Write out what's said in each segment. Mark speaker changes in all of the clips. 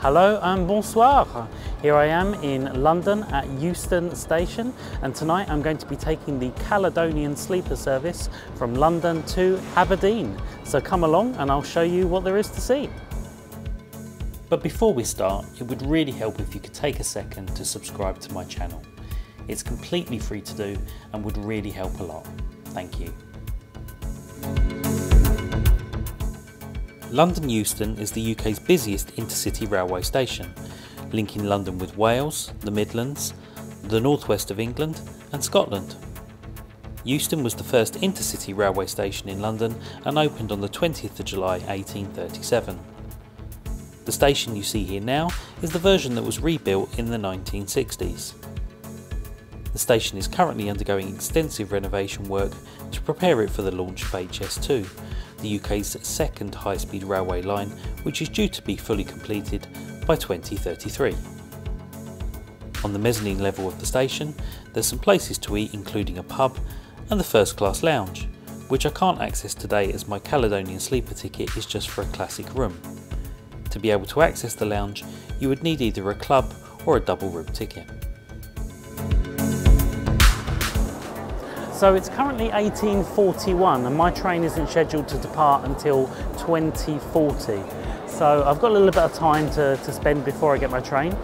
Speaker 1: Hello and bonsoir. Here I am in London at Euston Station, and tonight I'm going to be taking the Caledonian Sleeper service from London to Aberdeen. So come along and I'll show you what there is to see. But before we start, it would really help if you could take a second to subscribe to my channel. It's completely free to do and would really help a lot. Thank you. London Euston is the UK's busiest intercity railway station, linking London with Wales, the Midlands, the northwest of England and Scotland. Euston was the first intercity railway station in London and opened on the 20th of July 1837. The station you see here now is the version that was rebuilt in the 1960s. The station is currently undergoing extensive renovation work to prepare it for the launch of HS2, the UK's second high-speed railway line, which is due to be fully completed by 2033. On the mezzanine level of the station, there's some places to eat, including a pub and the first class lounge, which I can't access today as my Caledonian Sleeper ticket is just for a classic room. To be able to access the lounge, you would need either a club or a double room ticket. So it's currently 1841 and my train isn't scheduled to depart until 2040. So I've got a little bit of time to spend before I get my train.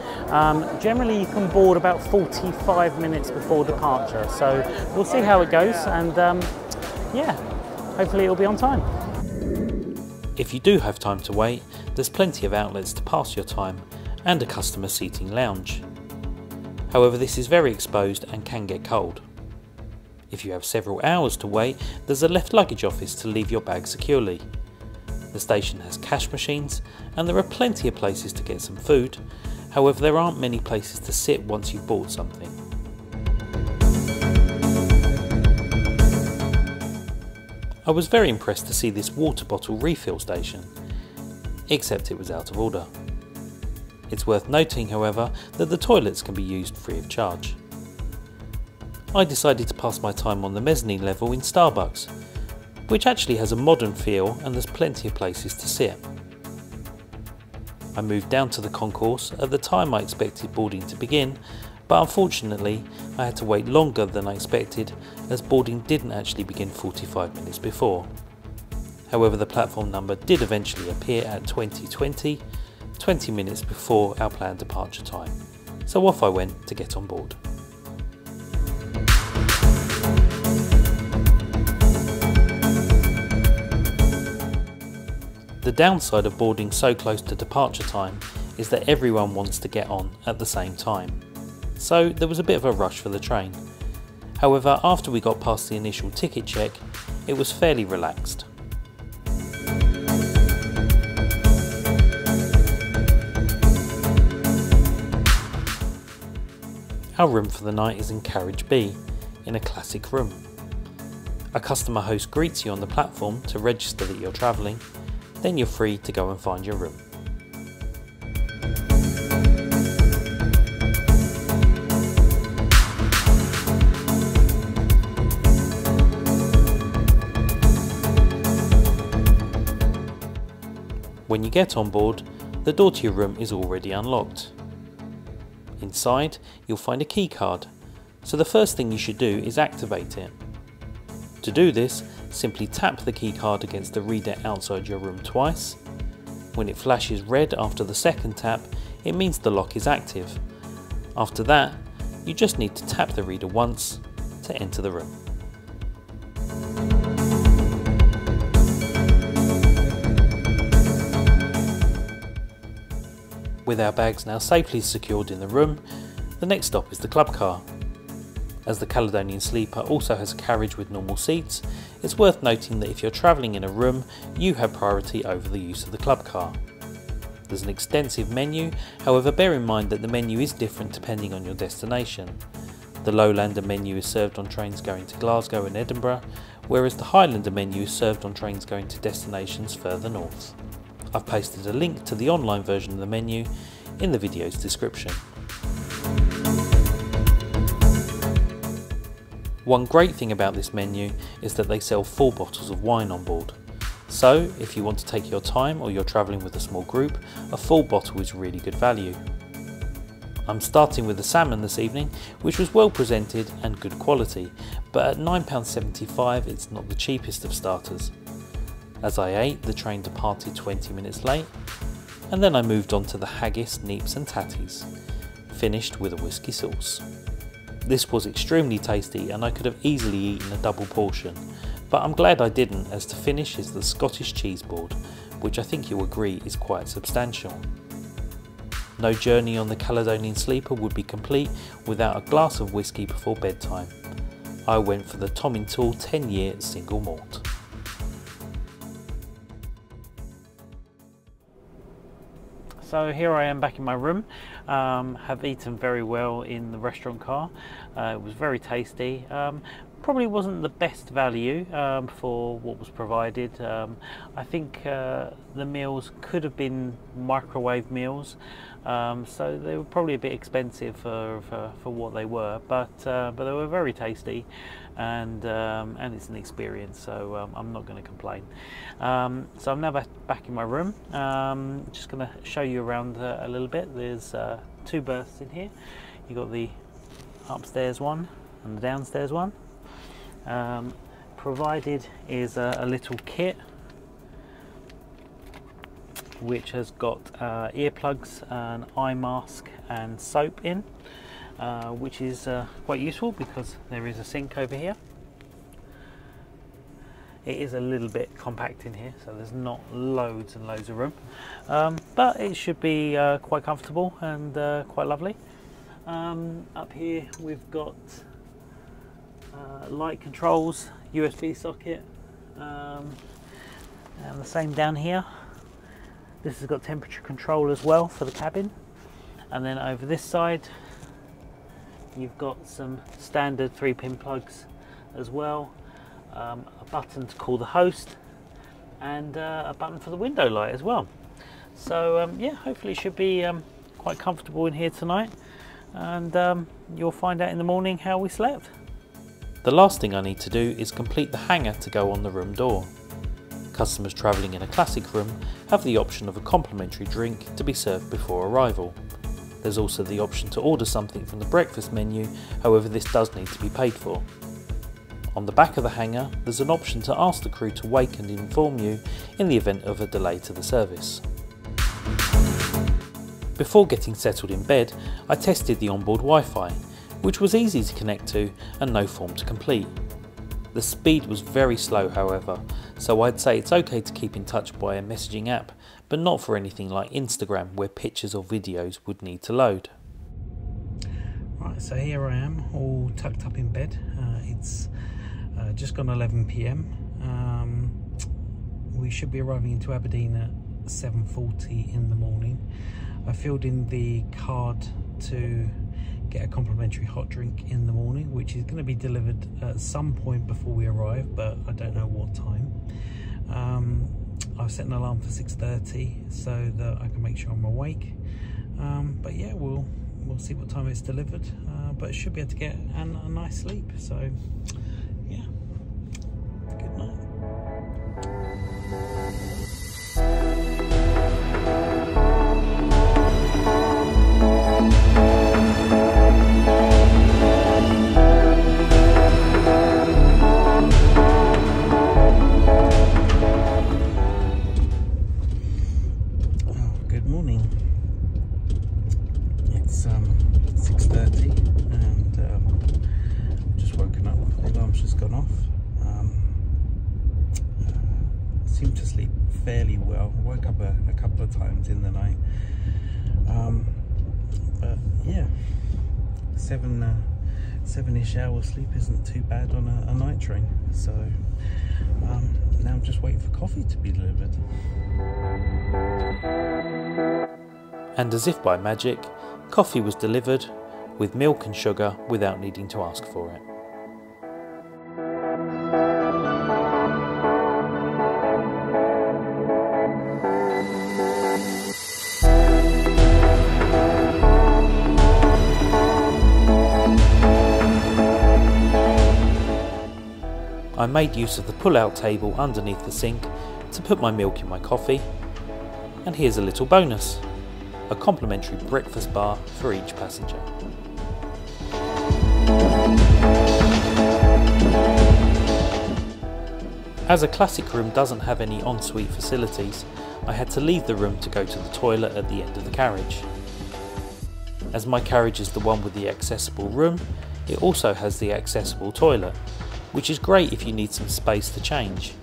Speaker 1: Generally you can board about 45 minutes before departure. So we'll see how it goes and yeah, hopefully it'll be on time. If you do have time to wait, there's plenty of outlets to pass your time and a customer seating lounge. However, this is very exposed and can get cold. If you have several hours to wait, there's a left luggage office to leave your bag securely. The station has cash machines and there are plenty of places to get some food, however there aren't many places to sit once you've bought something. I was very impressed to see this water bottle refill station, except it was out of order. It's worth noting, however, that the toilets can be used free of charge. I decided to pass my time on the mezzanine level in Starbucks, which actually has a modern feel and there's plenty of places to sit. I moved down to the concourse at the time I expected boarding to begin, but unfortunately I had to wait longer than I expected as boarding didn't actually begin 45 minutes before. However, the platform number did eventually appear at 2020, 20 minutes before our planned departure time, so off I went to get on board. The downside of boarding so close to departure time is that everyone wants to get on at the same time, so there was a bit of a rush for the train. However, after we got past the initial ticket check, it was fairly relaxed. Our room for the night is in carriage B, in a classic room. A customer host greets you on the platform to register that you're travelling, then you're free to go and find your room. When you get on board, the door to your room is already unlocked. Inside, you'll find a key card, so the first thing you should do is activate it. To do this, simply tap the key card against the reader outside your room twice. When it flashes red after the second tap, it means the lock is active. After that, you just need to tap the reader once to enter the room. With our bags now safely secured in the room, the next stop is the club car. As the Caledonian Sleeper also has a carriage with normal seats, it's worth noting that if you're travelling in a room, you have priority over the use of the club car. There's an extensive menu, however bear in mind that the menu is different depending on your destination. The Lowlander menu is served on trains going to Glasgow and Edinburgh, whereas the Highlander menu is served on trains going to destinations further north. I've posted a link to the online version of the menu in the video's description. One great thing about this menu is that they sell full bottles of wine on board. So if you want to take your time or you're travelling with a small group, a full bottle is really good value. I'm starting with the salmon this evening, which was well presented and good quality, but at £9.75 it's not the cheapest of starters. As I ate, the train departed 20 minutes late, and then I moved on to the haggis, neeps and tatties, finished with a whisky sauce. This was extremely tasty and I could have easily eaten a double portion, but I'm glad I didn't, as to finish is the Scottish cheese board, which I think you'll agree is quite substantial. No journey on the Caledonian Sleeper would be complete without a glass of whisky before bedtime. I went for the Tomintoul 10-year single malt. So here I am back in my room. Have eaten very well in the restaurant car. It was very tasty. Probably wasn't the best value for what was provided. I think the meals could have been microwave meals, so they were probably a bit expensive for what they were, but they were very tasty, and it's an experience, so I'm not going to complain. So I'm now back in my room. Just going to show you around a little bit. There's 2 berths in here. You've got the upstairs one and the downstairs one. Provided is a little kit which has got earplugs, an eye mask and soap in, which is quite useful because there is a sink over here. It is a little bit compact in here, so there's not loads and loads of room, but it should be quite comfortable and quite lovely. Up here we've got light controls, USB socket, and the same down here. This has got temperature control as well for the cabin, and then over this side you've got some standard 3-pin plugs as well, a button to call the host, and a button for the window light as well. So yeah, hopefully it should be quite comfortable in here tonight, and you'll find out in the morning how we slept. The last thing I need to do is complete the hanger to go on the room door. Customers travelling in a classic room have the option of a complimentary drink to be served before arrival. There's also the option to order something from the breakfast menu, however this does need to be paid for. On the back of the hanger there's an option to ask the crew to wake and inform you in the event of a delay to the service. Before getting settled in bed, I tested the onboard Wi-Fi, which was easy to connect to and no form to complete. The speed was very slow however, so I'd say it's okay to keep in touch by a messaging app, but not for anything like Instagram where pictures or videos would need to load. Right, so here I am all tucked up in bed. It's just gone 11 PM. We should be arriving into Aberdeen at 7:40 in the morning. I filled in the card to get a complimentary hot drink in the morning, which is going to be delivered at some point before we arrive, but I don't know what time. I've set an alarm for 6:30 so that I can make sure I'm awake, but yeah, we'll see what time it's delivered, but should be able to get a nice sleep, so yeah, good night. Seemed to sleep fairly well. I woke up a couple of times in the night, but yeah, seven-ish hours sleep isn't too bad on a night train. So now I'm just waiting for coffee to be delivered. And as if by magic, coffee was delivered with milk and sugar without needing to ask for it. I made use of the pull-out table underneath the sink, to put my milk in my coffee, and here's a little bonus, a complimentary breakfast bar for each passenger. As a classic room doesn't have any ensuite facilities, I had to leave the room to go to the toilet at the end of the carriage. As my carriage is the one with the accessible room, it also has the accessible toilet, which is great if you need some space to change.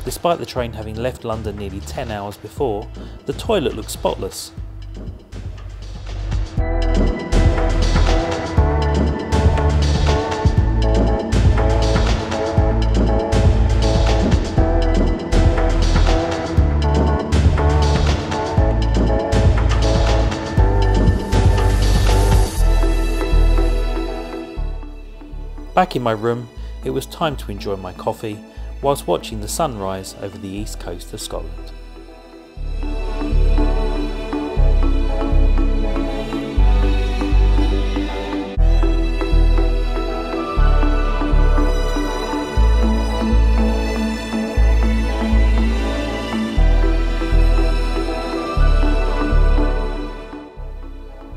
Speaker 1: Despite the train having left London nearly 10 hours before, the toilet looks spotless. Back in my room, it was time to enjoy my coffee whilst watching the sunrise over the east coast of Scotland.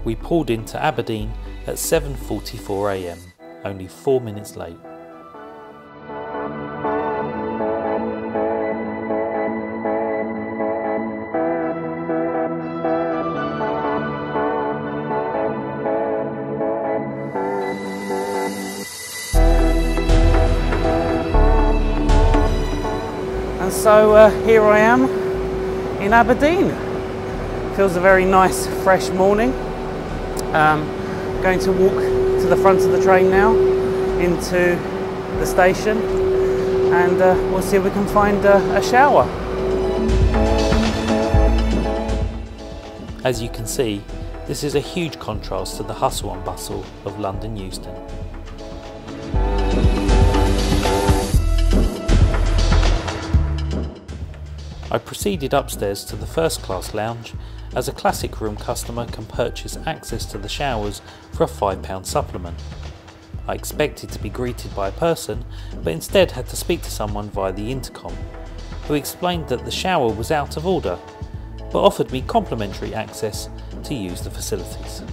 Speaker 1: We pulled into Aberdeen at 7:44 AM. Only 4 minutes late.
Speaker 2: And so here I am in Aberdeen. Feels a very nice fresh morning. Going to walk to the front of the train now into the station, and we'll see if we can find a shower.
Speaker 1: As you can see, this is a huge contrast to the hustle and bustle of London Euston. I proceeded upstairs to the first class lounge, as a classic room customer can purchase access to the showers for a £5 supplement. I expected to be greeted by a person, but instead had to speak to someone via the intercom, who explained that the shower was out of order, but offered me complimentary access to use the facilities.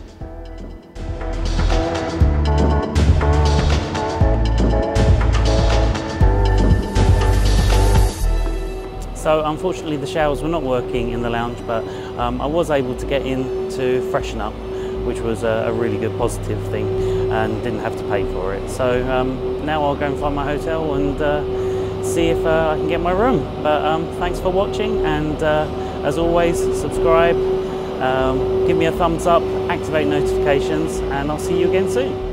Speaker 2: So unfortunately the showers were not working in the lounge, but I was able to get in to freshen up, which was a really good positive thing, and didn't have to pay for it. So now I'll go and find my hotel and see if I can get my room. But thanks for watching, and as always, subscribe, give me a thumbs up, activate notifications, and I'll see you again soon.